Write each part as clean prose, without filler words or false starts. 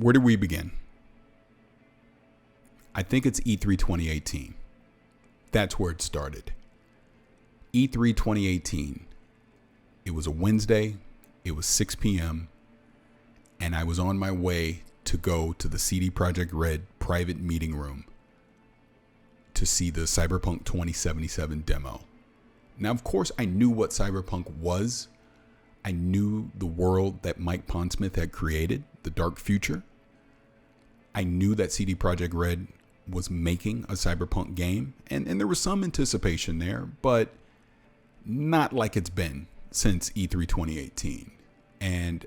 Where did we begin? I think it's E3 2018. That's where it started. E3 2018. It was a Wednesday. It was 6 p.m. And I was on my way to go to the CD Projekt Red private meeting room to see the Cyberpunk 2077 demo. Now, of course, I knew what Cyberpunk was. I knew the world that Mike Pondsmith had created, the dark future. I knew that CD Projekt Red was making a Cyberpunk game, and there was some anticipation there, but not like it's been since E3 2018. And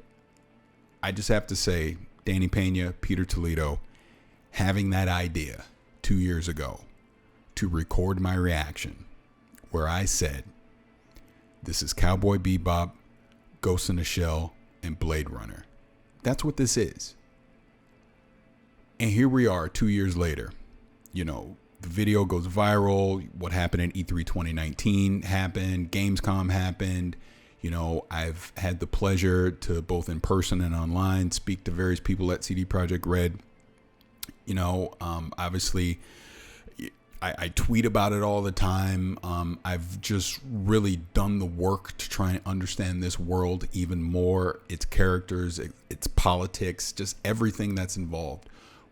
I just have to say, Danny Pena, Peter Toledo, having that idea 2 years ago to record my reaction where I said, this is Cowboy Bebop, Ghost in the Shell, and Blade Runner. That's what this is. And here we are 2 years later. You know, the video goes viral. What happened in E3 2019 happened. Gamescom happened. You know, I've had the pleasure to both in person and online speak to various people at CD Projekt Red. You know, obviously, I tweet about it all the time. I've just really done the work to try and understand this world even more, its characters, its politics, just everything that's involved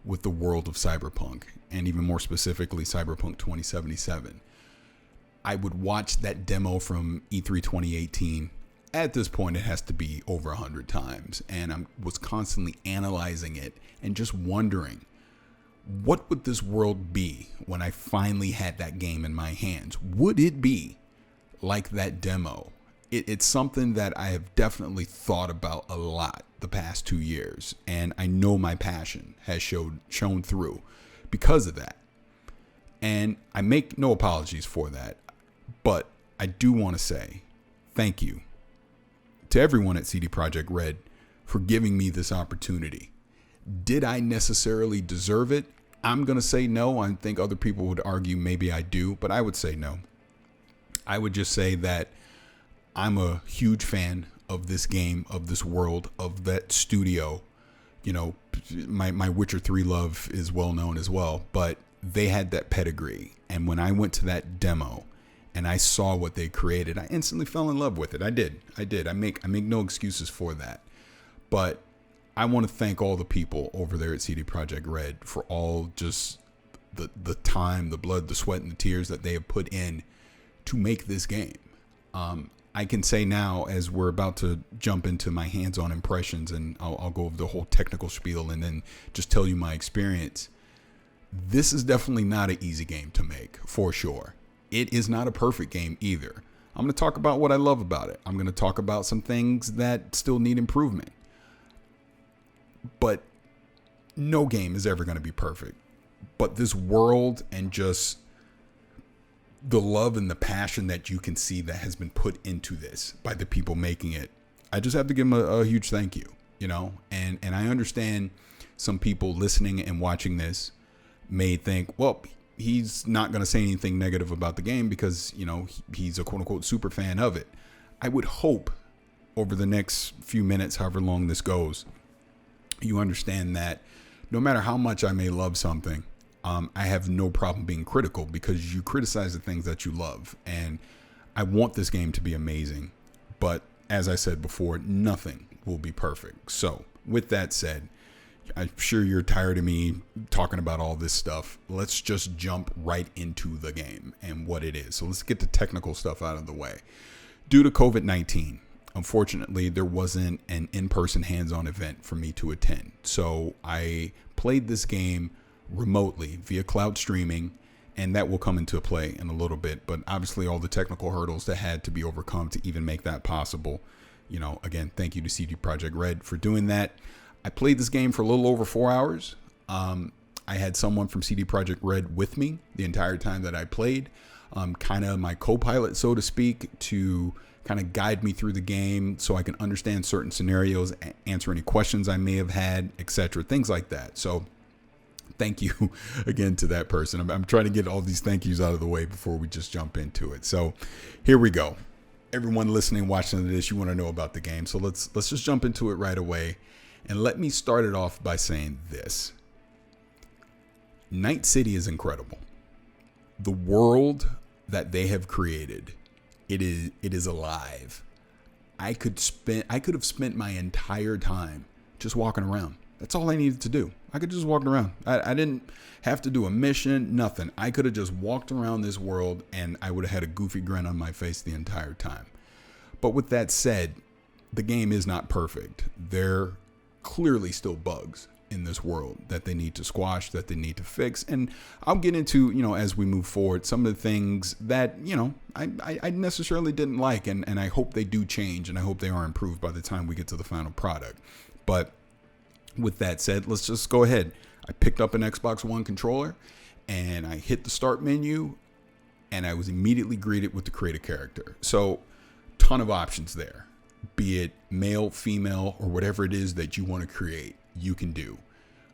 with the world of Cyberpunk, and even more specifically, Cyberpunk 2077. I would watch that demo from E3 2018. At this point, it has to be over 100 times, and I was constantly analyzing it and just wondering, what would this world be when I finally had that game in my hands? Would it be like that demo? It's something that I have definitely thought about a lot the past 2 years, and I know my passion has shown through because of that. And I make no apologies for that, but I do want to say thank you to everyone at CD Projekt Red for giving me this opportunity. Did I necessarily deserve it? I'm going to say no. I think other people would argue maybe I do, but I would say no. I would just say that I'm a huge fan of this game, of this world, of that studio. You know, my Witcher 3 love is well known as well, but they had that pedigree. And when I went to that demo and I saw what they created, I instantly fell in love with it. I did. I make no excuses for that. But I want to thank all the people over there at CD Projekt Red for all just the time, the blood, the sweat, and the tears that they have put in to make this game. I can say now, as we're about to jump into my hands-on impressions, and I'll go over the whole technical spiel and then just tell you my experience. This is definitely not an easy game to make, for sure. It is not a perfect game either. I'm going to talk about what I love about it. I'm going to talk about some things that still need improvement. But no game is ever going to be perfect. But this world and just the love and the passion that you can see that has been put into this by the people making it, I just have to give them a huge thank you, you know? And I understand some people listening and watching this may think, well, he's not going to say anything negative about the game because, you know, he's a quote unquote super fan of it. I would hope over the next few minutes, however long this goes, you understand that no matter how much I may love something, I have no problem being critical because you criticize the things that you love. And I want this game to be amazing. But as I said before, nothing will be perfect. So with that said, I'm sure you're tired of me talking about all this stuff. Let's just jump right into the game and what it is. So let's get the technical stuff out of the way. Due to COVID-19, unfortunately, there wasn't an in-person hands-on event for me to attend. So I played this game remotely via cloud streaming, and that will come into play in a little bit. But obviously all the technical hurdles that had to be overcome to even make that possible. You know, again, thank you to CD Projekt Red for doing that. I played this game for a little over 4 hours. I had someone from CD Projekt Red with me the entire time that I played, kind of my co-pilot, so to speak, to kind of guide me through the game so I can understand certain scenarios, answer any questions I may have had, etc., things like that. So thank you again to that person. I'm trying to get all these thank yous out of the way before we just jump into it. So here we go. Everyone listening, watching this, you want to know about the game. So let's just jump into it right away. And let me start it off by saying this. Night City is incredible. The world that they have created, it is alive. I could have spent my entire time just walking around. That's all I needed to do. I could just walk around. I didn't have to do a mission, nothing. I could have just walked around this world and I would have had a goofy grin on my face the entire time. But with that said, the game is not perfect. There clearly still bugs in this world that they need to squash, that they need to fix. And I'll get into, as we move forward, some of the things that, I necessarily didn't like. And I hope they do change, and I hope they are improved by the time we get to the final product. But with that said, let's just go ahead. I picked up an Xbox One controller and I hit the start menu and I was immediately greeted with the create a character. So ton of options there, be it male, female, or whatever it is that you want to create, you can do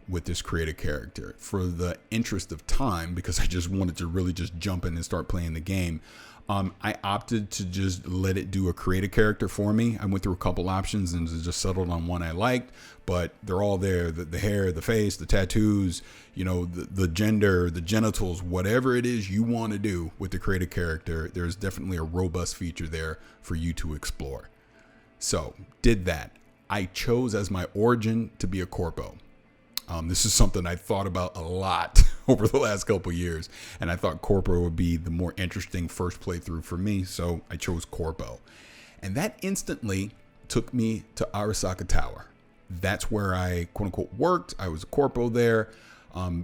with this create a character. For the interest of time, because I just wanted to really just jump in and start playing the game, I opted to just let it do a create a character for me. I went through a couple options and just settled on one I liked, but they're all there. The hair, the face, the tattoos, the gender, the genitals, whatever it is you want to do with the create a character, there's definitely a robust feature there for you to explore. So did that. I chose as my origin to be a corpo. This is something I thought about a lot over the last couple of years, and I thought corpo would be the more interesting first playthrough for me, so I chose corpo. And that instantly took me to Arasaka Tower. That's where I quote-unquote worked. I was a corpo there.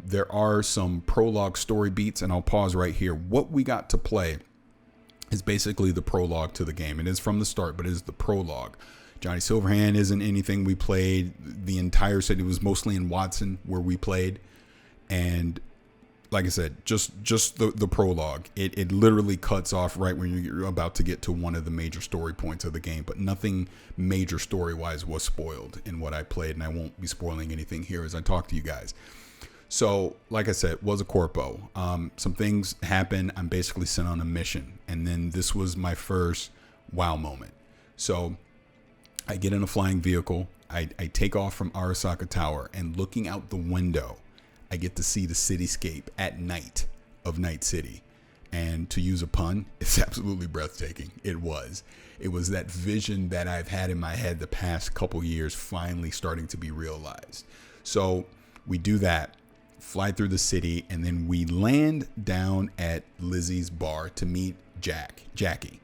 There are some prologue story beats, and I'll pause right here. What we got to play is basically the prologue to the game. It is from the start, but it is the prologue. Johnny Silverhand isn't anything we played. The entire city was mostly in Watson where we played. And like I said, just the prologue. It literally cuts off right when you're about to get to one of the major story points of the game. But nothing major story-wise was spoiled in what I played. And I won't be spoiling anything here as I talk to you guys. So, like I said, was a corpo. Some things happen. I'm basically sent on a mission. And then this was my first wow moment. So I get in a flying vehicle. I take off from Arasaka Tower, and looking out the window, I get to see the cityscape at night of Night City. And to use a pun, it's absolutely breathtaking. It was that vision that I've had in my head the past couple years finally starting to be realized. So we do that, fly through the city, and then we land down at Lizzie's bar to meet Jackie.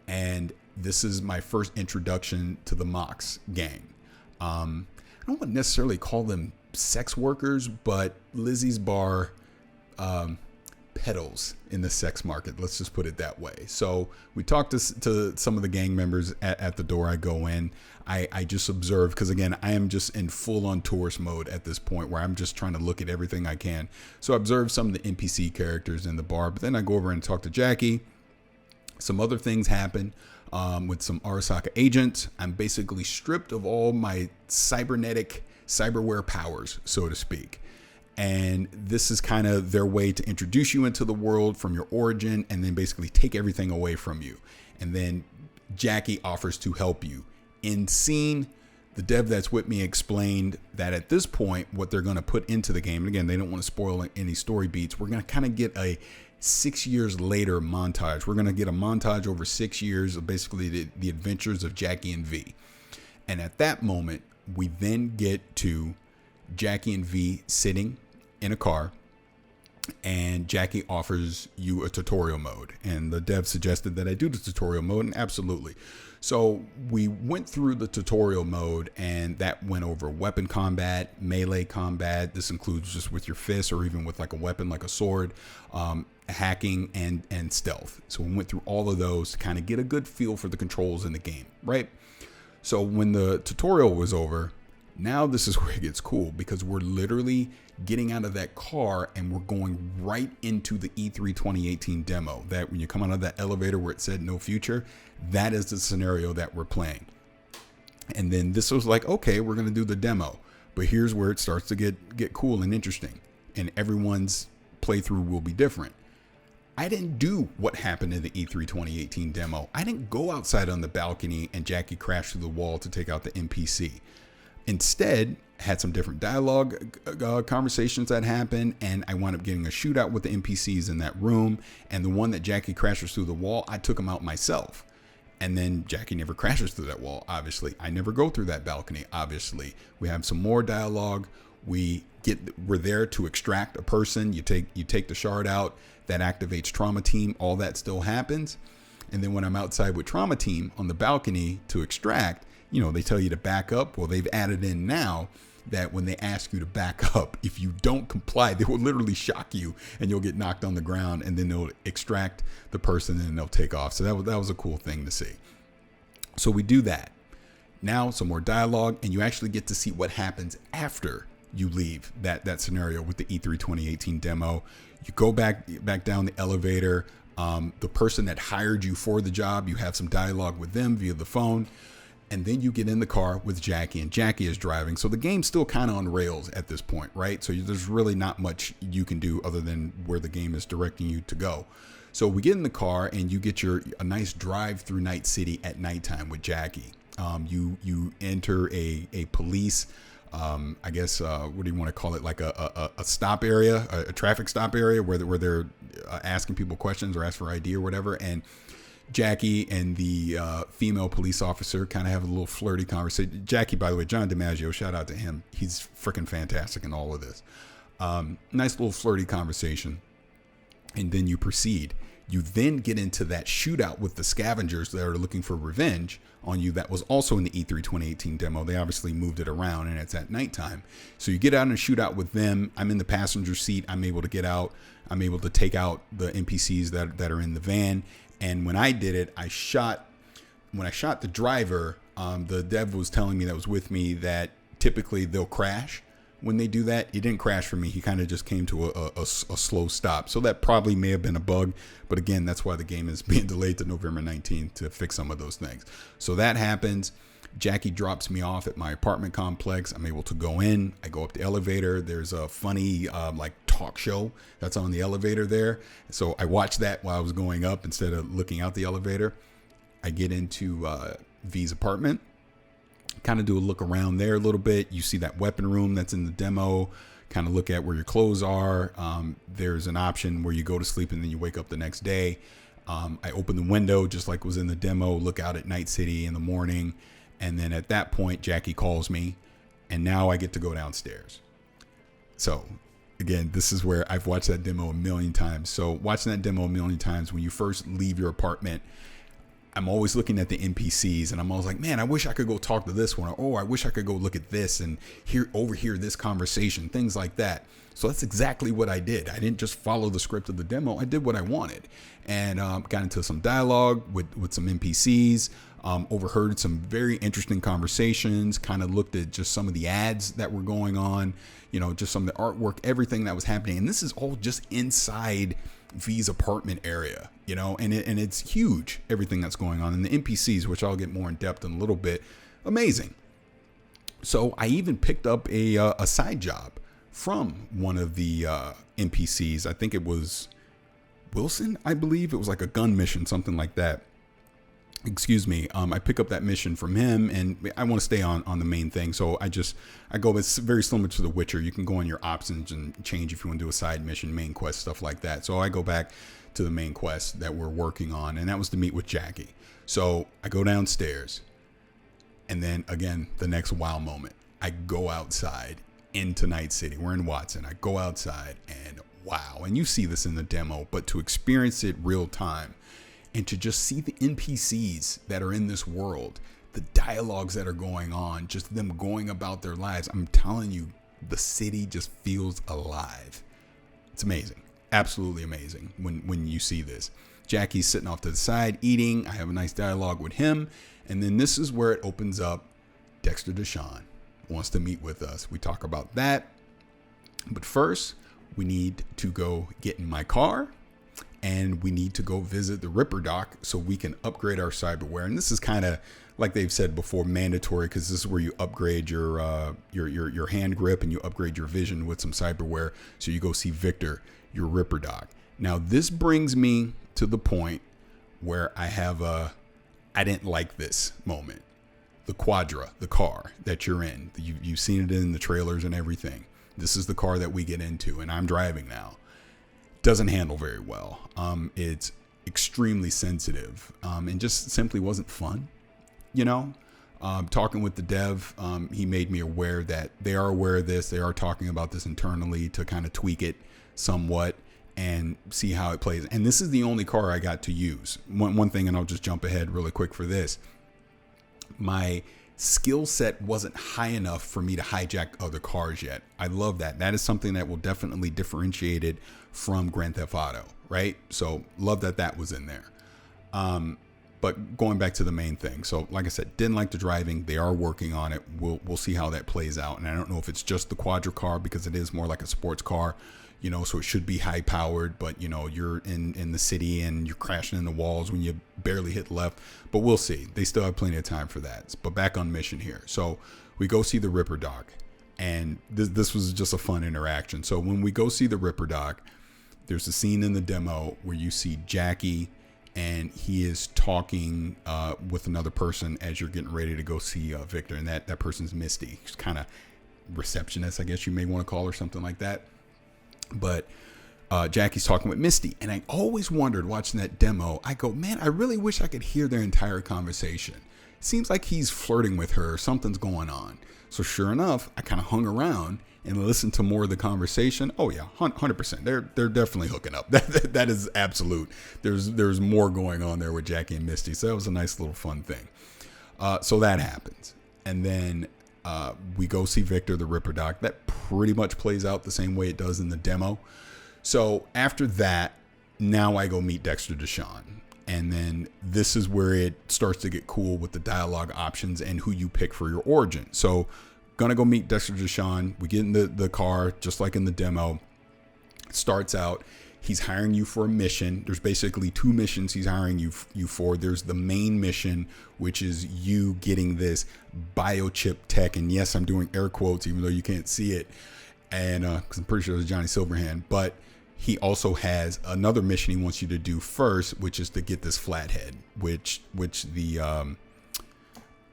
And this is my first introduction to the Mox gang. I don't want to necessarily call them sex workers, but Lizzie's bar peddles in the sex market. Let's just put it that way. So we talked to some of the gang members at the door. I go in. I just observe, because again, I am just in full-on tourist mode at this point where I'm just trying to look at everything I can. So I observe some of the NPC characters in the bar, but then I go over and talk to Jackie. Some other things happen with some Arasaka agents. I'm basically stripped of all my cyberware powers, so to speak. And this is kind of their way to introduce you into the world from your origin and then basically take everything away from you. And then Jackie offers to help you. In scene, the dev that's with me explained that at this point, what they're going to put into the game, and again, they don't want to spoil any story beats, we're going to kind of get a 6 years later montage. We're going to get a montage over 6 years of basically the adventures of Jackie and V. And at that moment, we then get to Jackie and V sitting in a car, and Jackie offers you a tutorial mode. And the dev suggested that I do the tutorial mode, and absolutely. So we went through the tutorial mode, and that went over weapon combat, melee combat. This includes just with your fists or even with like a weapon like a sword, hacking and stealth. So we went through all of those to kind of get a good feel for the controls in the game, right? So when the tutorial was over, now this is where it gets cool, because we're literally getting out of that car and we're going right into the E3 2018 demo. That when you come out of that elevator where it said no future, that is the scenario that we're playing. And then this was like, okay, we're going to do the demo, but here's where it starts to get cool and interesting, and everyone's playthrough will be different. I didn't do what happened in the E3 2018 demo. I didn't go outside on the balcony and Jackie crashed through the wall to take out the NPC. Instead, had some different dialogue conversations that happened, and I wound up getting a shootout with the NPCs in that room. And the one that Jackie crashes through the wall, I took him out myself. And then Jackie never crashes through that wall, obviously. I never go through that balcony, obviously. We have some more dialogue. We're there to extract a person. You take the shard out, that activates Trauma Team. All that still happens. And then when I'm outside with Trauma Team on the balcony to extract, they tell you to back up. Well, they've added in now that when they ask you to back up, if you don't comply, they will literally shock you and you'll get knocked on the ground, and then they'll extract the person and they'll take off. So that was a cool thing to see. So we do that. Now some more dialogue, and you actually get to see what happens after you leave that scenario with the E3 2018 demo. You go back down the elevator. The person that hired you for the job, you have some dialogue with them via the phone. And then you get in the car with Jackie, and Jackie is driving. So the game's still kind of on rails at this point, right? So there's really not much you can do other than where the game is directing you to go. So we get in the car, and you get a nice drive through Night City at nighttime with Jackie. You enter a police, I guess, what do you want to call it? Like a stop area, a traffic stop area where they're asking people questions or ask for ID or whatever. And Jackie and the female police officer kind of have a little flirty conversation. Jackie, by the way, John DiMaggio, shout out to him. He's freaking fantastic in all of this. Nice little flirty conversation. And then you proceed. You then get into that shootout with the scavengers that are looking for revenge on you. That was also in the E3 2018 demo. They obviously moved it around, and it's at nighttime. So you get out and shoot out with them. I'm in the passenger seat. I'm able to get out. I'm able to take out the NPCs that are in the van. And when I did it, when I shot the driver, the dev was telling me that was with me that typically they'll crash when they do that. He didn't crash for me. He kind of just came to a slow stop. So that probably may have been a bug. But again, that's why the game is being delayed to November 19th to fix some of those things. So that happens. Jackie drops me off at my apartment complex. I'm able to go in. I go up the elevator. There's a funny talk show that's on the elevator there. So I watched that while I was going up instead of looking out the elevator. I get into V's apartment. Kind of do a look around there a little bit. You see that weapon room that's in the demo. Kind of look at where your clothes are. There's an option where you go to sleep and then you wake up the next day. I open the window just like was in the demo. Look out at Night City in the morning. And then at that point, Jackie calls me, and now I get to go downstairs. So again, this is where I've watched that demo a million times. So watching that demo a million times, when you first leave your apartment, I'm always looking at the NPCs, and I'm always like, man, I wish I could go talk to this one. Or, I wish I could go look at this and overhear this conversation, things like that. So that's exactly what I did. I didn't just follow the script of the demo. I did what I wanted, and got into some dialogue with some NPCs. Overheard some very interesting conversations, kind of looked at just some of the ads that were going on, just some of the artwork, everything that was happening. And this is all just inside V's apartment area, and it's huge, everything that's going on. And the NPCs, which I'll get more in depth in a little bit, amazing. So I even picked up a side job from one of the NPCs. I think it was Wilson, I believe. It was like a gun mission, something like that. Excuse me. I pick up that mission from him, and I want to stay on the main thing. So I go, it's very similar to The Witcher. You can go on your options and change if you want to do a side mission, main quest, stuff like that. So I go back to the main quest that we're working on, and that was to meet with Jackie. So I go downstairs, and then again, the next wow moment, I go outside into Night City. We're in Watson. I go outside, and wow. And you see this in the demo, but to experience it real time, and to just see the NPCs that are in this world, the dialogues that are going on, just them going about their lives. I'm telling you, the city just feels alive. It's amazing. Absolutely amazing when you see this. Jackie's sitting off to the side eating. I have a nice dialogue with him. And then this is where it opens up. Dexter Deshawn wants to meet with us. We talk about that. But first, we need to go get in my car. And we need to go visit the Ripper Dock so we can upgrade our cyberware. And this is kind of, like they've said before, mandatory, because this is where you upgrade your hand grip and you upgrade your vision with some cyberware. So you go see Victor, your Ripper Dock. Now, this brings me to the point where I have I didn't like this moment. the Quadra, the car that you're in. You've seen it in the trailers and everything. This is the car that we get into, and I'm driving now. Doesn't handle very well. It's extremely sensitive, and just simply wasn't fun. Talking with the dev, he made me aware that they are aware of this. They are talking about this internally to kind of tweak it somewhat and see how it plays. And this is the only car I got to use. One thing, and I'll just jump ahead really quick for this. My skill set wasn't high enough for me to hijack other cars yet. I love that. That is something that will definitely differentiate it from Grand Theft Auto, right? So love that was in there. But going back to the main thing. So like I said, didn't like the driving. They are working on it. We'll see how that plays out. And I don't know if it's just the Quadra car, because it is more like a sports car, so it should be high powered, but you're in the city and you're crashing in the walls when you barely hit left, but we'll see. They still have plenty of time for that. But back on mission here. So we go see the Ripper Doc, and this was just a fun interaction. So when we go see the Ripper Doc, there's a scene in the demo where you see Jackie, and he is talking with another person as you're getting ready to go see Victor, and that person's Misty. She's kind of receptionist, I guess you may want to call her, something like that. But Jackie's talking with Misty, and I always wondered watching that demo, I go, man, I really wish I could hear their entire conversation. It seems like he's flirting with her, something's going on. So sure enough, I kind of hung around and listened to more of the conversation. Oh yeah, 100%. They're definitely hooking up. That is absolute. There's more going on there with Jackie and Misty. So that was a nice little fun thing. So that happens, and then we go see Victor, the Ripper Doc. That pretty much plays out the same way it does in the demo. So after that, now I go meet Dexter Deshawn. And then this is where it starts to get cool with the dialogue options and who you pick for your origin. So gonna go meet Dexter Deshawn. We get in the car, just like in the demo. It starts out, he's hiring you for a mission. There's basically two missions he's hiring you for. There's the main mission, which is you getting this biochip tech. And yes, I'm doing air quotes, even though you can't see it. And because I'm pretty sure it's Johnny Silverhand. But he also has another mission he wants you to do first, which is to get this flathead, which the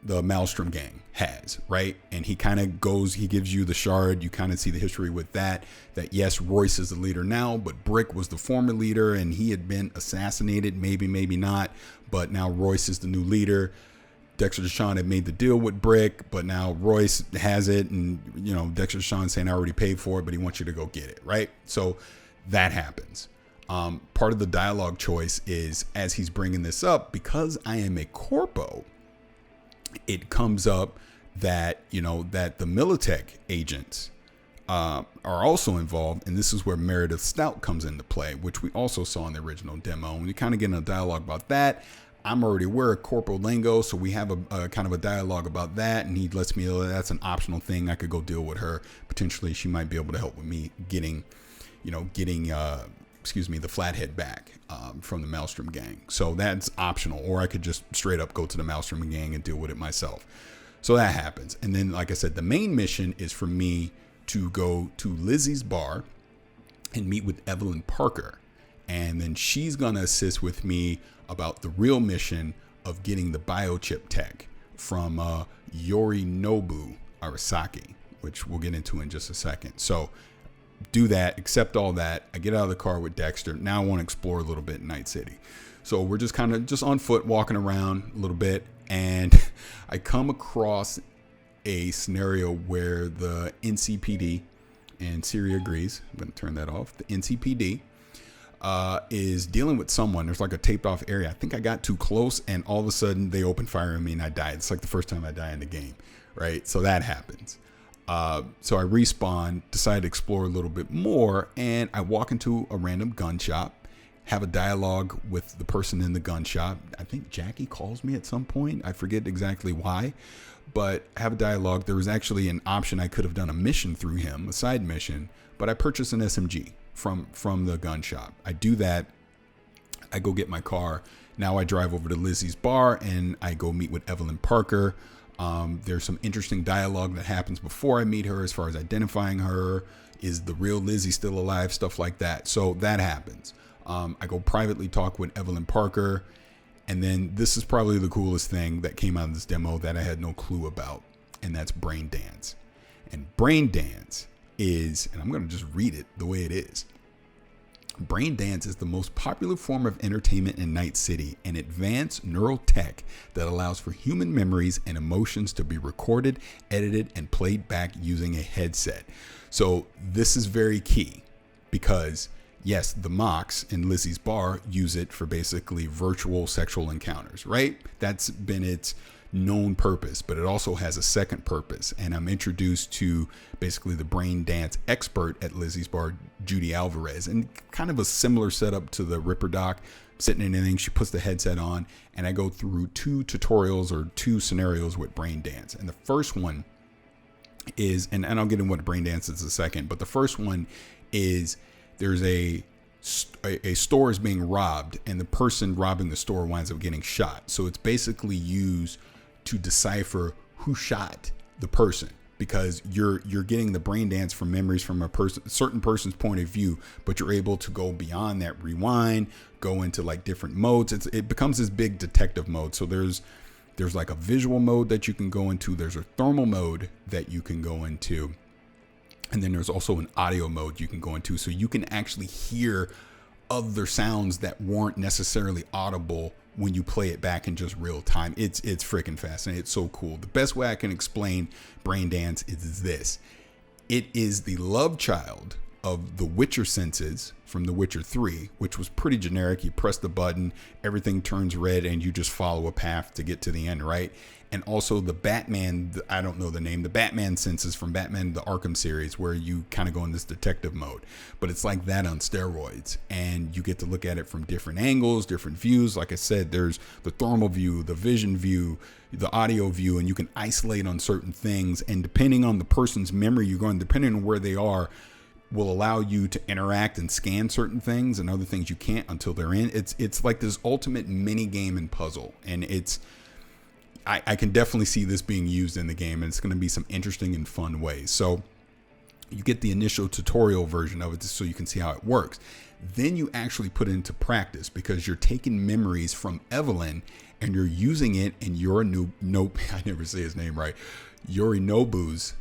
Maelstrom gang has, right? And he kind of goes, he gives you the shard. You kind of see the history with that yes, Royce is the leader now, but Brick was the former leader and he had been assassinated, maybe not, but now Royce is the new leader. Dexter Deshawn had made the deal with Brick, but now Royce has it, and Dexter Deshawn saying I already paid for it, but he wants you to go get it, right? So that happens. Part of the dialogue choice is, as he's bringing this up, because I am a corpo, it comes up that that the Militech agents are also involved, and this is where Meredith Stout comes into play, which we also saw in the original demo. And we kind of get in a dialogue about that. I'm already aware of corporal lingo, so we have a kind of a dialogue about that, and he lets me know that's an optional thing. I could go deal with her. Potentially, she might be able to help with me getting the Flathead back from the Maelstrom gang. So that's optional, or I could just straight up go to the Maelstrom gang and deal with it myself. So that happens. And then, like I said, the main mission is for me to go to Lizzie's bar and meet with Evelyn Parker. And then she's going to assist with me about the real mission of getting the biochip tech from Yorinobu Arasaki, which we'll get into in just a second. So do that, accept all that. I get out of the car with Dexter. Now I want to explore a little bit in Night City. So we're just kind of just on foot, walking around a little bit. And I come across a scenario where the NCPD, and Siri agrees, I'm going to turn that off. The NCPD is dealing with someone. There's like a taped off area. I think I got too close, and all of a sudden they open fire on me and I died. It's like the first time I die in the game, right? So that happens. So I respawn, decide to explore a little bit more, and I walk into a random gun shop, have a dialogue with the person in the gun shop. I think Jackie calls me at some point. I forget exactly why, but have a dialogue. There was actually an option. I could have done a mission through him, a side mission, but I purchased an SMG from the gun shop. I do that. I go get my car. Now I drive over to Lizzie's bar and I go meet with Evelyn Parker. There's some interesting dialogue that happens before I meet her as far as identifying her. Is the real Lizzie still alive? Stuff like that. So that happens. I go privately talk with Evelyn Parker, And then this is probably the coolest thing that came out of this demo that I had no clue about, and that's Brain Dance. And Brain Dance is, and I'm going to just read it the way it is. Brain Dance is the most popular form of entertainment in Night City, an advanced neural tech that allows for human memories and emotions to be recorded, edited, and played back using a headset. So this is very key because, yes, the mocks in Lizzie's bar use it for basically virtual sexual encounters, right? That's been its known purpose, but it also has a second purpose. And I'm introduced to basically the brain dance expert at Lizzie's bar, Judy Alvarez, and kind of a similar setup to the Ripper Doc. Sitting in anything, she puts the headset on, and I go through 2 tutorials or 2 scenarios with Brain Dance. And the first one is, and I'll get into what Brain Dance is in a second, but the first one is there's a store is being robbed, and the person robbing the store winds up getting shot. So it's basically used to decipher who shot the person, because you're getting the brain dance from memories from a certain person's point of view, but you're able to go beyond that, rewind, go into like different modes. It becomes this big detective mode. So there's like a visual mode that you can go into. There's a thermal mode that you can go into. And then there's also an audio mode you can go into. So you can actually hear other sounds that weren't necessarily audible when you play it back in just real time. It's freaking fascinating. It's so cool. The best way I can explain Brain Dance is this. It is the love child of the Witcher senses from The Witcher 3, which was pretty generic. You press the button, everything turns red, and you just follow a path to get to the end, right? And also the Batman, I don't know the name, the Batman senses from Batman, the Arkham series, where you kind of go in this detective mode. But it's like that on steroids. And you get to look at it from different angles, different views. Like I said, there's the thermal view, the vision view, the audio view, and you can isolate on certain things. And depending on the person's memory you're going, depending on where they are, will allow you to interact and scan certain things, and other things you can't until they're in. It's like this ultimate mini game and puzzle. And I can definitely see this being used in the game, and it's going to be some interesting and fun ways. So you get the initial tutorial version of it so you can see how it works. Then you actually put it into practice, because you're taking memories from Evelyn and you're using it in I never say his name right, Yorinobu's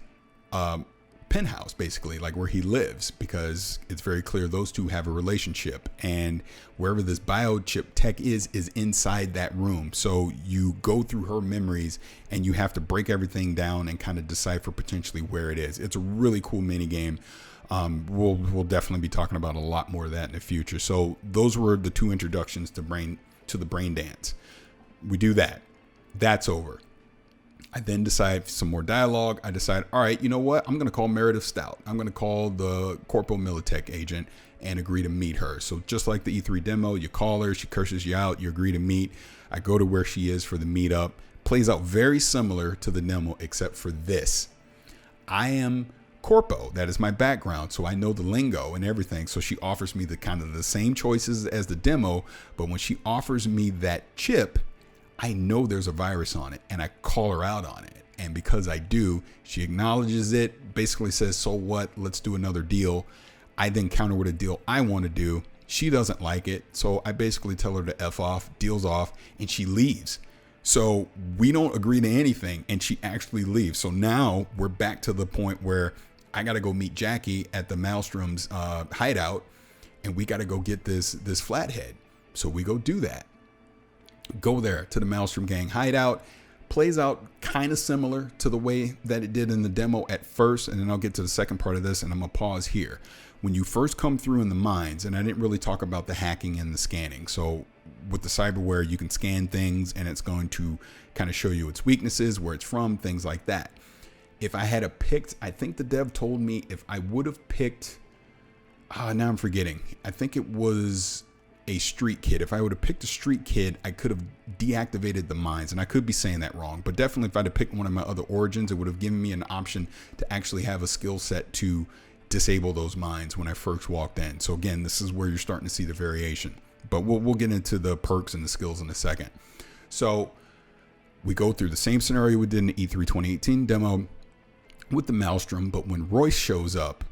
penthouse, basically, like where he lives, because it's very clear those two have a relationship, and wherever this biochip tech is inside that room. So you go through her memories and you have to break everything down and kind of decipher potentially where it is. It's a really cool mini game. We'll definitely be talking about a lot more of that in the future. So those were the 2 introductions to the Brain Dance. We do that. That's over. I then decide some more dialogue. I decide, all right, you know what? I'm going to call Meredith Stout. I'm going to call the Corpo Militech agent and agree to meet her. So just like the E3 demo, you call her, she curses you out, you agree to meet. I go to where she is for the meetup. Plays out very similar to the demo, except for this. I am Corpo. That is my background. So I know the lingo and everything. So she offers me the kind of the same choices as the demo. But when she offers me that chip, I know there's a virus on it, and I call her out on it. And because I do, she acknowledges it, basically says, so what? Let's do another deal. I then counter with a deal I want to do. She doesn't like it. So I basically tell her to F off, deals off, and she leaves. So we don't agree to anything, and she actually leaves. So now we're back to the point where I got to go meet Jackie at the Maelstrom's hideout, and we got to go get this flathead. So we go do that. Go there to the Maelstrom gang hideout. Plays out kind of similar to the way that it did in the demo at first, and then I'll get to the second part of this, and I'm gonna pause here. When you first come through in the mines, and I didn't really talk about the hacking and the scanning. So with the cyberware, you can scan things, and it's going to kind of show you its weaknesses, where it's from, things like that. If I had picked, I think the dev told me if I would have picked, now I'm forgetting. I think it was a street kid. If I would have picked a street kid, I could have deactivated the mines, and I could be saying that wrong, but definitely if I'd have picked one of my other origins, it would have given me an option to actually have a skill set to disable those mines when I first walked in. So again, this is where you're starting to see the variation, but we'll get into the perks and the skills in a second. So we go through the same scenario we did in the E3 2018 demo with the Maelstrom, but when Royce shows up,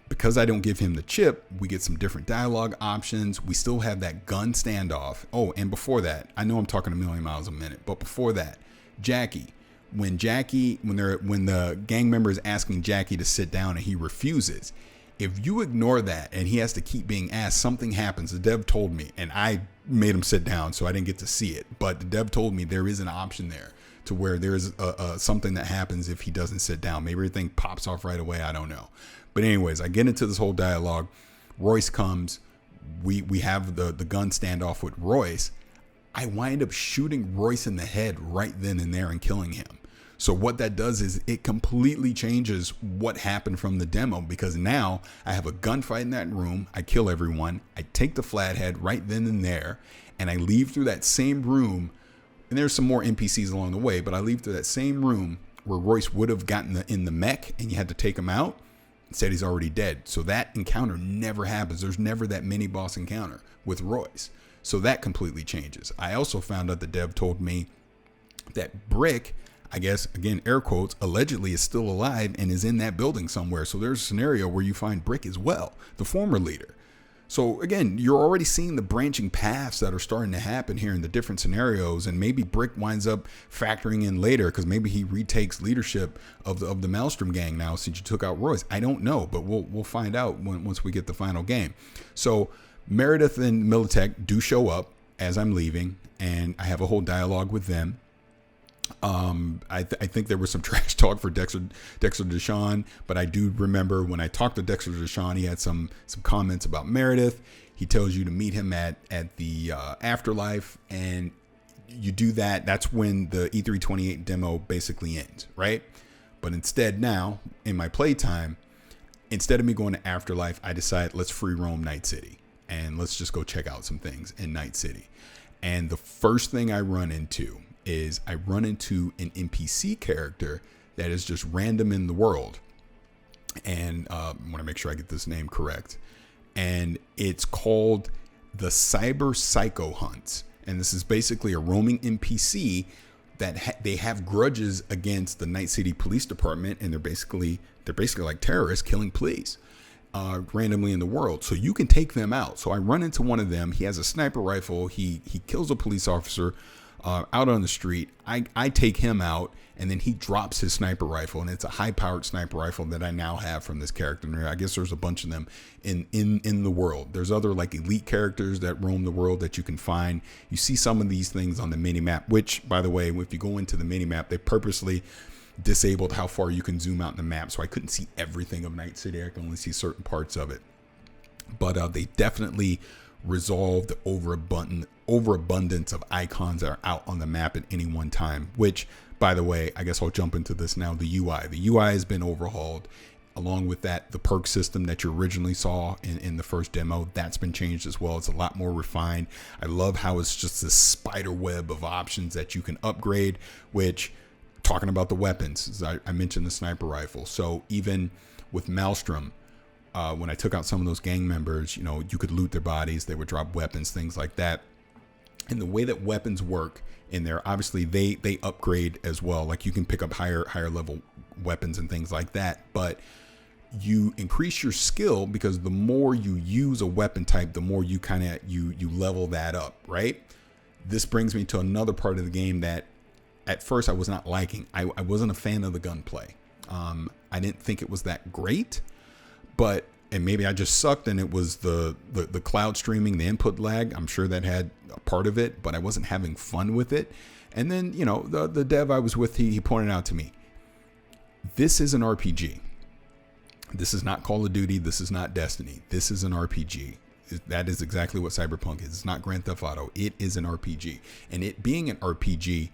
because I don't give him the chip, we get some different dialogue options. We still have that gun standoff. Oh, and before that, I know I'm talking a million miles a minute, but before that, Jackie. When the gang member is asking Jackie to sit down and he refuses, if you ignore that and he has to keep being asked, something happens. The dev told me, and I made him sit down, so I didn't get to see it. But the dev told me there is an option there to where there's something that happens if he doesn't sit down. Maybe everything pops off right away. I don't know. But anyways, I get into this whole dialogue. Royce comes. We have the gun standoff with Royce. I wind up shooting Royce in the head right then and there and killing him. So what that does is it completely changes what happened from the demo, because now I have a gunfight in that room. I kill everyone. I take the flathead right then and there, and I leave through that same room. And there's some more NPCs along the way, but I leave through that same room where Royce would have gotten in the mech and you had to take him out. Instead, he's already dead. So that encounter never happens. There's never that mini boss encounter with Royce. So that completely changes. I also found out the dev told me that Brick, I guess, again, air quotes, allegedly is still alive and is in that building somewhere. So there's a scenario where you find Brick as well, the former leader. So again, you're already seeing the branching paths that are starting to happen here in the different scenarios. And maybe Brick winds up factoring in later because maybe he retakes leadership of the Maelstrom gang now since you took out Royce. I don't know, but we'll find out once we get the final game. So Meredith and Militech do show up as I'm leaving, and I have a whole dialogue with them. I think there was some trash talk for Dexter Deshawn, but I do remember when I talked to Dexter Deshawn, he had some comments about Meredith. He tells you to meet him at the afterlife, and you do that. That's when the E328 demo basically ends, right? But instead now, in my playtime, instead of me going to Afterlife, I decide let's free roam Night City, and let's just go check out some things in Night City. And the first thing I run into is I run into an NPC character that is just random in the world. And I want to make sure I get this name correct. And it's called the Cyber Psycho Hunts. And this is basically a roaming NPC that they have grudges against the Night City Police Department. And they're basically like terrorists killing police randomly in the world. So you can take them out. So I run into one of them. He has a sniper rifle. He kills a police officer out on the street. I take him out, and then he drops his sniper rifle, and it's a high-powered sniper rifle that I now have from this character. And I guess there's a bunch of them in the world. There's other like elite characters that roam the world that you can find. You see some of these things on the mini-map, which, by the way, if you go into the mini-map, they purposely disabled how far you can zoom out in the map, so I couldn't see everything of Night City. I can only see certain parts of it. But they definitely resolved the overabundance of icons that are out on the map at any one time, which, by the way, I guess I'll jump into this now. The UI has been overhauled. Along with that, the perk system that you originally saw in the first demo, that's been changed as well. It's a lot more refined. I love how it's just this spider web of options that you can upgrade, which, talking about the weapons, I mentioned the sniper rifle. So even with Maelstrom, when I took out some of those gang members, you could loot their bodies. They would drop weapons, things like that. And the way that weapons work in there, obviously they upgrade as well. Like you can pick up higher level weapons and things like that. But you increase your skill because the more you use a weapon type, the more you you level that up, right? This brings me to another part of the game that at first I was not liking. I wasn't a fan of the gunplay. I didn't think it was that great. And maybe I just sucked, and it was the cloud streaming, the input lag. I'm sure that had a part of it, but I wasn't having fun with it. And then, the dev I was with, he pointed out to me, this is an RPG. This is not Call of Duty. This is not Destiny. This is an RPG. That is exactly what Cyberpunk is. It's not Grand Theft Auto. It is an RPG. And it being an RPG,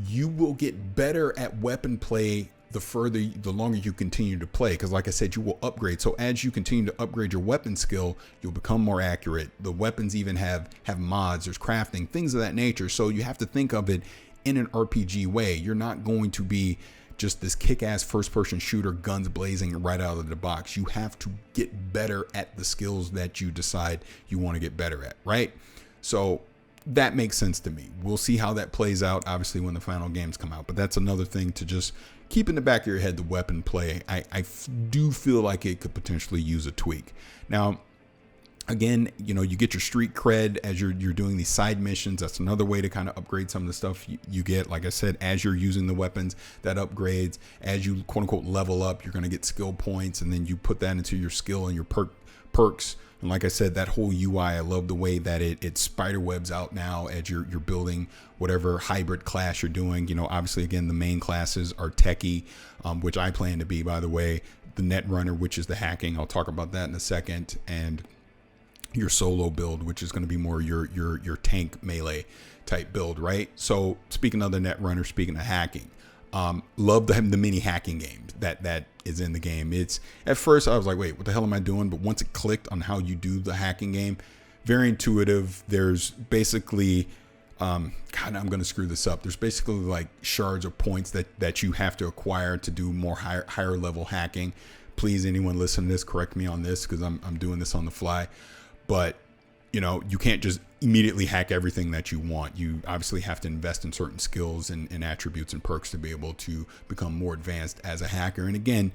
you will get better at weapon play the longer you continue to play, because like I said, you will upgrade. So as you continue to upgrade your weapon skill, you'll become more accurate. The weapons even have mods, there's crafting, things of that nature. So you have to think of it in an RPG way. You're not going to be just this kick-ass first-person shooter, guns blazing right out of the box. You have to get better at the skills that you decide you want to get better at, right? So that makes sense to me. We'll see how that plays out, obviously, when the final games come out. But that's another thing to just keep in the back of your head, the weapon play. I do feel like it could potentially use a tweak. Now, again, you know, you get your street cred as you're doing these side missions. That's another way to kind of upgrade some of the stuff you get. Like I said, as you're using the weapons, that upgrades. As you quote unquote level up, you're going to get skill points, and then you put that into your skill and your perks. And like I said, that whole UI, I love the way that it spider webs out now as you're building whatever hybrid class you're doing. You know, obviously, again, the main classes are techie, which I plan to be, by the way. The net runner, which is the hacking. I'll talk about that in a second. And your solo build, which is going to be more your tank melee type build, right? So speaking of the net runner, speaking of hacking, love the mini hacking games that is in the game. It's at first I was like, wait, what the hell am I doing? But once it clicked on how you do the hacking game, very intuitive. There's basically God, I'm going to screw this up. There's basically like shards of points that you have to acquire to do more higher level hacking. Please, anyone listening to this, correct me on this, because I'm doing this on the fly. But, you know, you can't just immediately hack everything that you want. You obviously have to invest in certain skills and attributes and perks to be able to become more advanced as a hacker. And again,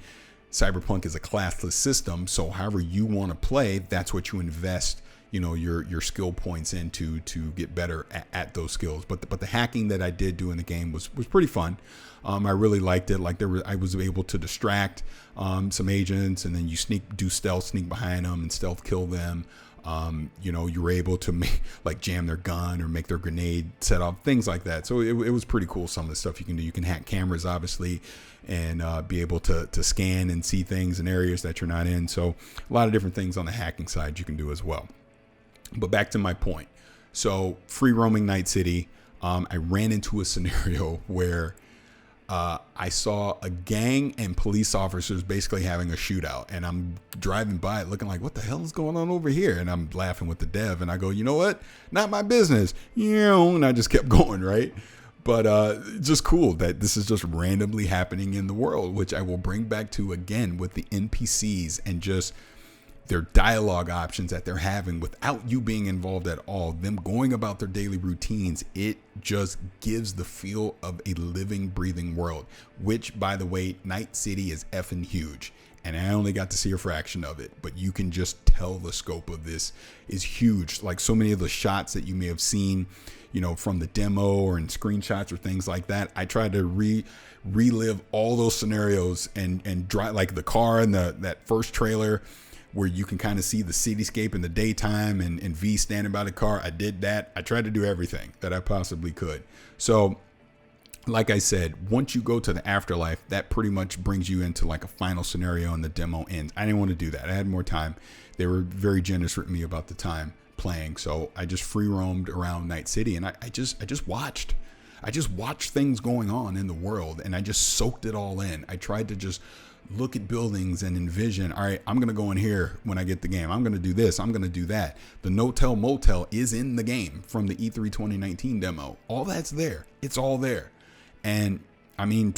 Cyberpunk is a classless system. So however you want to play, that's what you invest, you know, your skill points into to get better at those skills. But the hacking that I did do in the game was pretty fun. I really liked it. Like I was able to distract some agents, and then you do stealth, sneak behind them and stealth kill them. You know, you were able to jam their gun or make their grenade set off, things like that. So it was pretty cool. Some of the stuff you can do. You can hack cameras, obviously, and be able to scan and see things in areas that you're not in. So a lot of different things on the hacking side you can do as well. But back to my point. So free roaming Night City, I ran into a scenario where I saw a gang and police officers basically having a shootout, and I'm driving by it looking like, what the hell is going on over here? And I'm laughing with the dev, and I go, you know what? Not my business. And I just kept going, right? But just cool that this is just randomly happening in the world, which I will bring back to again with the NPCs and just their dialogue options that they're having without you being involved at all, them going about their daily routines. It just gives the feel of a living, breathing world, which, by the way, Night City is effing huge. And I only got to see a fraction of it, but you can just tell the scope of this is huge. Like so many of the shots that you may have seen, you know, from the demo or in screenshots or things like that. I tried to relive all those scenarios and drive like the car in that first trailer, where you can kind of see the cityscape in the daytime and V standing by the car. I did that. I tried to do everything that I possibly could. So like I said, once you go to the afterlife, that pretty much brings you into like a final scenario and the demo ends. I didn't want to do that. I had more time. They were very generous with me about the time playing. So I just free roamed around Night City, and I just watched. I just watched things going on in the world, and I just soaked it all in. I tried to just look at buildings and envision, all right, I'm going to go in here when I get the game. I'm going to do this. I'm going to do that. The No-Tell Motel is in the game from the E3 2019 demo. All that's there. It's all there. And I mean,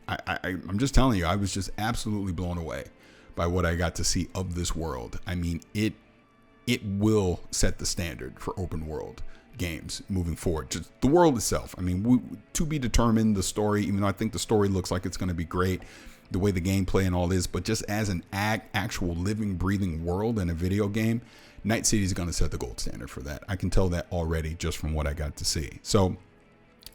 I'm just telling you, I was just absolutely blown away by what I got to see of this world. I mean, it will set the standard for open world games moving forward. Just the world itself. I mean, to be determined, the story, even though I think the story looks like it's going to be great, the way the gameplay and all this, but just as an actual living, breathing world in a video game, Night City is going to set the gold standard for that. I can tell that already just from what I got to see. So,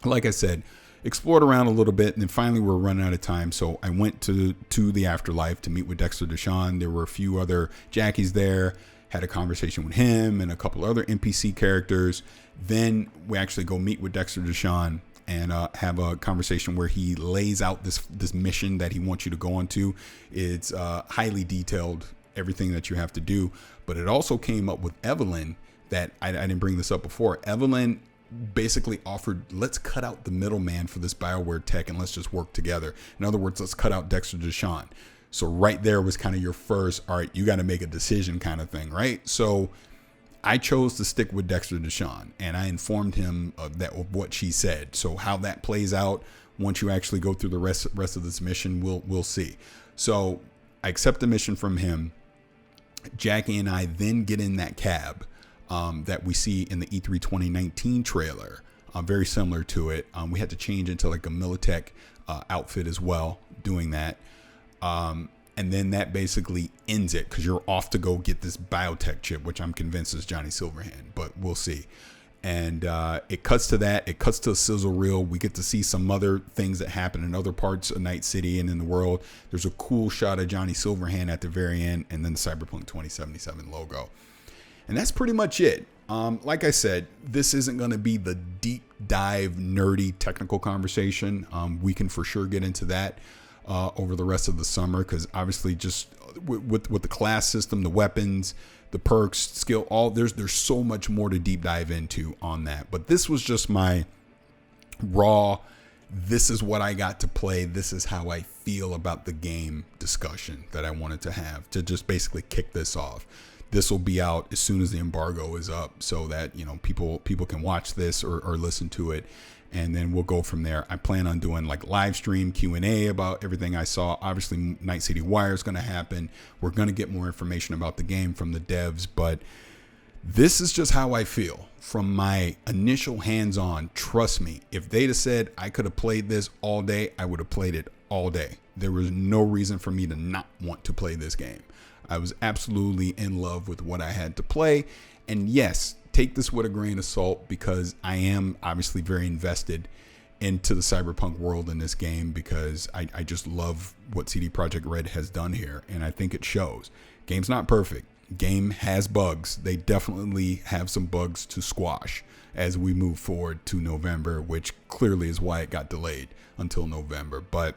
like I said, explored around a little bit, and then finally we're running out of time. So I went to the afterlife to meet with Dexter Deshawn. There were a few other Jackies there. Had a conversation with him and a couple other NPC characters. Then we actually go meet with Dexter Deshawn and have a conversation where he lays out this mission that he wants you to go on to. It's highly detailed, everything that you have to do. But it also came up with Evelyn that I didn't bring this up before. Evelyn basically offered, let's cut out the middleman for this BioWare tech and let's just work together. In other words, let's cut out Dexter Deshawn. So right there was kind of your first, all right, you got to make a decision kind of thing, right? So I chose to stick with Dexter Deshawn, and I informed him of what she said. So how that plays out once you actually go through the rest of this mission, we'll see. So I accept the mission from him. Jackie and I then get in that cab that we see in the E3 2019 trailer. Very similar to it. We had to change into like a Militech outfit as well, doing that. And then that basically ends it because you're off to go get this biotech chip, which I'm convinced is Johnny Silverhand, but we'll see. And it cuts to that. It cuts to a sizzle reel. We get to see some other things that happen in other parts of Night City and in the world. There's a cool shot of Johnny Silverhand at the very end, and then the Cyberpunk 2077 logo. And that's pretty much it. Like I said, this isn't going to be the deep dive, nerdy, technical conversation. We can for sure get into that over the rest of the summer, because obviously just with the class system, the weapons, the perks, skill, all there's so much more to deep dive into on that. But this was just my raw, this is what I got to play, this is how I feel about the game discussion that I wanted to have to just basically kick this off. This will be out as soon as the embargo is up, so that people can watch this or listen to it, and then we'll go from there. I plan on doing like live stream Q&A about everything I saw. Obviously, Night City Wire is going to happen. We're going to get more information about the game from the devs, but this is just how I feel from my initial hands-on. Trust me, if they'd have said I could have played this all day, I would have played it all day. There was no reason for me to not want to play this game. I was absolutely in love with what I had to play. And yes, take this with a grain of salt, because I am obviously very invested into the Cyberpunk world in this game, because I just love what CD Projekt Red has done here, and I think it shows. Game's not perfect. Game has bugs. They definitely have some bugs to squash as we move forward to November, which clearly is why it got delayed until November. But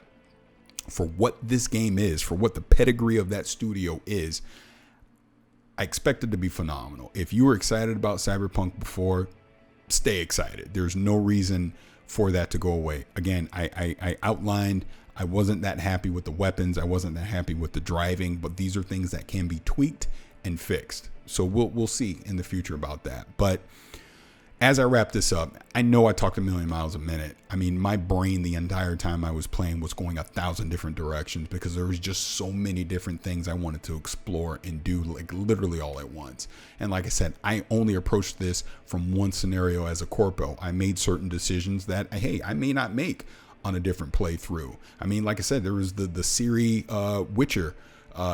for what this game is, for what the pedigree of that studio is, I expect it to be phenomenal. If you were excited about Cyberpunk before, stay excited. There's no reason for that to go away. Again, I outlined, I wasn't that happy with the weapons. I wasn't that happy with the driving, but these are things that can be tweaked and fixed. So we'll see in the future about that. But as I wrap this up, I know I talked a million miles a minute. I mean, my brain the entire time I was playing was going 1,000 different directions, because there was just so many different things I wanted to explore and do, like literally all at once. And like I said, I only approached this from one scenario as a corpo. I made certain decisions that, hey, I may not make on a different playthrough. I mean, like I said, there was the Ciri Witcher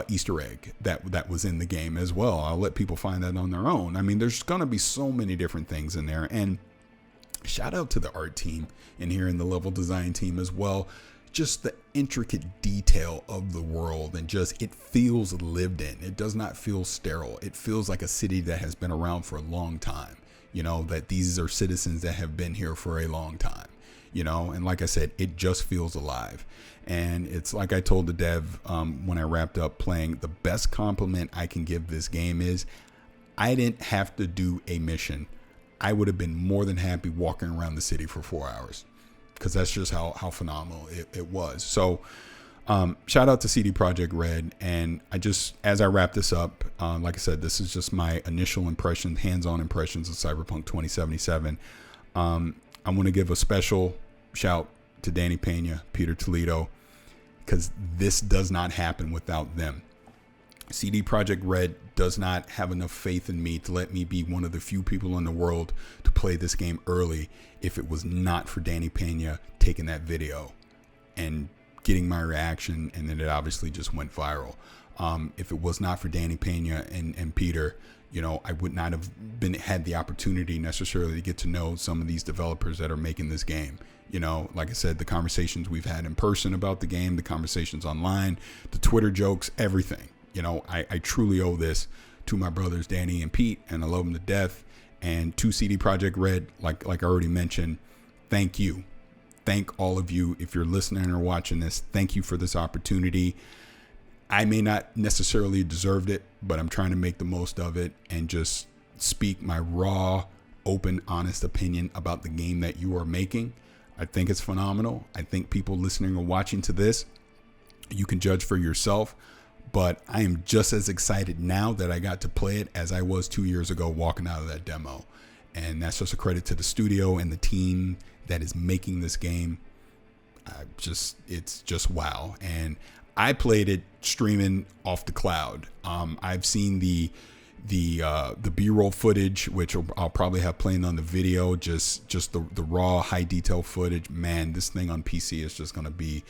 Easter egg that was in the game as well. I'll let people find that on their own. I mean, there's going to be so many different things in there. And shout out to the art team in here and the level design team as well. Just the intricate detail of the world, and just it feels lived in. It does not feel sterile. It feels like a city that has been around for a long time. That these are citizens that have been here for a long time. And like I said, it just feels alive. And it's like I told the dev when I wrapped up playing, the best compliment I can give this game is I didn't have to do a mission. I would have been more than happy walking around the city for 4 hours, because that's just how phenomenal it was. So shout out to CD Projekt Red. And as I wrap this up, like I said, this is just my initial impressions, hands-on impressions of Cyberpunk 2077. I want to give a special shout to Danny Pena, Peter Toledo, because this does not happen without them. CD Projekt Red does not have enough faith in me to let me be one of the few people in the world to play this game early if it was not for Danny Pena taking that video and getting my reaction, and then it obviously just went viral. If it was not for Danny Pena and Peter, I would not have had the opportunity necessarily to get to know some of these developers that are making this game. Like I said, the conversations we've had in person about the game, the conversations online, the Twitter jokes, everything. I truly owe this to my brothers, Danny and Pete, and I love them to death. And to CD Projekt Red, like I already mentioned, thank you. Thank all of you. If you're listening or watching this, thank you for this opportunity. I may not necessarily deserved it, but I'm trying to make the most of it and just speak my raw, open, honest opinion about the game that you are making. I think it's phenomenal. I think people listening or watching to this, you can judge for yourself, but I am just as excited now that I got to play it as I was 2 years ago walking out of that demo. And that's just a credit to the studio and the team that is making this game. It's just wow. And I played it streaming off the cloud. I've seen the the B-roll footage, which I'll probably have playing on the video, just the raw high detail footage. Man, this thing on PC is just gonna be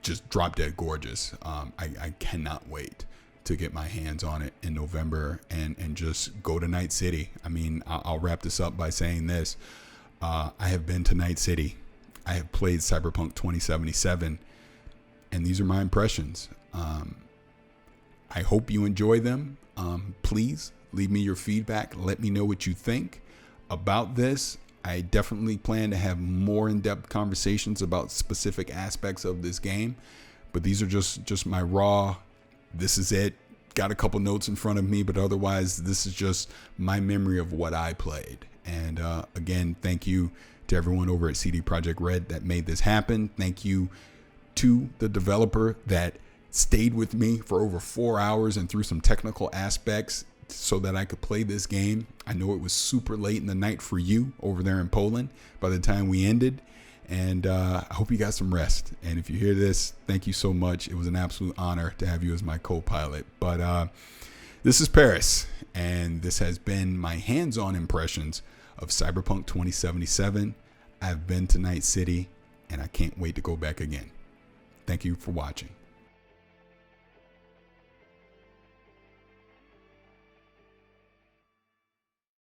just drop dead gorgeous. I cannot wait to get my hands on it in November and just go to Night City. I mean, I'll wrap this up by saying this. I have been to Night City. I have played Cyberpunk 2077, and these are my impressions. I hope you enjoy them. Please leave me your feedback. Let me know what you think about this. I definitely plan to have more in-depth conversations about specific aspects of this game, but these are just my raw, this is it. Got a couple notes in front of me, but otherwise this is just my memory of what I played. And again, thank you to everyone over at CD Projekt Red that made this happen. Thank you to the developer that stayed with me for over 4 hours and through some technical aspects so that I could play this game. I know it was super late in the night for you over there in Poland by the time we ended, and I hope you got some rest. And if you hear this, thank you so much. It was an absolute honor to have you as my co-pilot. But this is Paris, and this has been my hands-on impressions of Cyberpunk 2077. I've been to Night City, and I can't wait to go back again. Thank you for watching.